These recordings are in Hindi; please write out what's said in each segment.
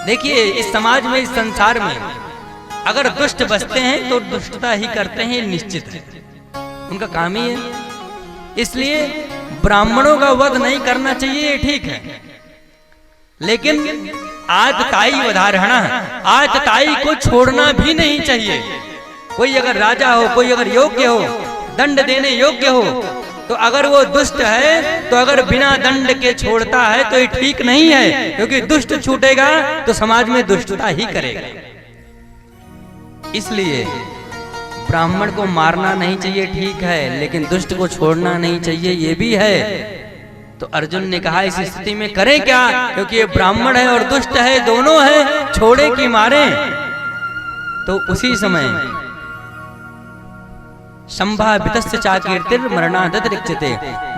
देखिए इस समाज में, इस संसार में अगर दुष्ट बसते हैं तो दुष्टता ही करते हैं, निश्चित है, उनका काम ही है। इसलिए ब्राह्मणों का वध नहीं करना चाहिए, ठीक है, लेकिन आतताई वधारणा, आतताई को छोड़ना भी नहीं चाहिए। कोई अगर राजा हो, कोई अगर योग्य हो, दंड देने योग्य हो, तो अगर वो दुष्ट है तो अगर बिना दंड के छोड़ता है तो ये ठीक नहीं है, क्योंकि दुष्ट छूटेगा तो समाज में दुष्टता ही करेगा। इसलिए ब्राह्मण को मारना नहीं चाहिए, ठीक है, लेकिन दुष्ट को छोड़ना नहीं चाहिए, ये भी है। तो अर्जुन ने कहा इस स्थिति में करें क्या, क्योंकि ये ब्राह्मण है और दुष्ट है, दोनों है, छोड़े कि मारे। तो उसी समय संभावितस्य चाकीर्तिर मरणादत रिच्यते,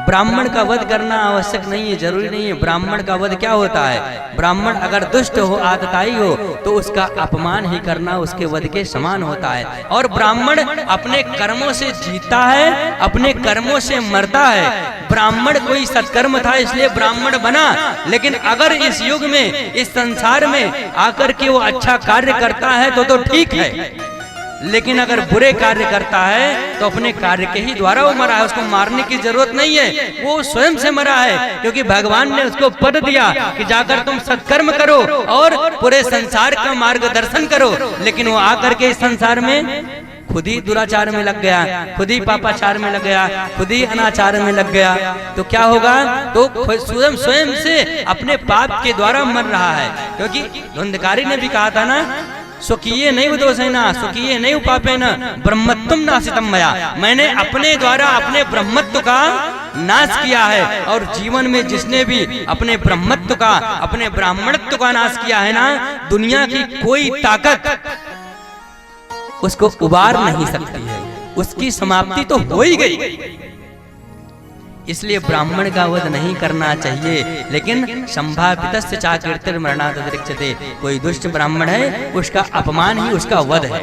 ब्राह्मण का वध करना आवश्यक नहीं है, जरूरी नहीं है। ब्राह्मण का वध क्या होता है, ब्राह्मण अगर दुष्ट हो, आतताई हो, तो उसका अपमान ही करना उसके वध के समान होता है। और ब्राह्मण अपने कर्मों से जीता है, अपने कर्मों से मरता है। ब्राह्मण कोई सत्कर्म था इसलिए ब्राह्मण बना, लेकिन अगर इस युग में, इस संसार में आकर के वो अच्छा कार्य करता है तो ठीक है, लेकिन अगर बुरे कार्य करता है तो अपने कार्य के ही द्वारा वो मरा है, उसको मारने की जरूरत नहीं है, वो स्वयं से मरा है, क्योंकि भगवान ने उसको पद दिया कि जाकर तुम सत्कर्म करो और पूरे संसार का मार्गदर्शन करो। लेकिन वो आकर के इस संसार में खुद ही दुराचार में लग गया, खुद ही पापाचार में लग गया, खुद ही अनाचार में लग गया, तो क्या होगा, तो स्वयं से अपने पाप के द्वारा मर रहा है। क्योंकि धुंधकारी ने भी कहा था ना, स्वकीय नहीं उदोषेना स्वकीय नहीं उपापेन ब्रह्मत्वम नाशितम मया, मैंने अपने द्वारा अपने ब्रह्मत्व का नाश किया है। और जीवन में जिसने भी अपने ब्रह्मत्व का, अपने ब्राह्मणत्व का नाश किया है ना, दुनिया की कोई ताकत उसको उबार नहीं सकती है, उसकी समाप्ति तो हो ही गई। इसलिए ब्राह्मण का वध नहीं करना चाहिए, लेकिन संभावितस्य चाकीर्तिर मरणादत रिच्यते, कोई दुष्ट ब्राह्मण है उसका अपमान ही उसका वध है।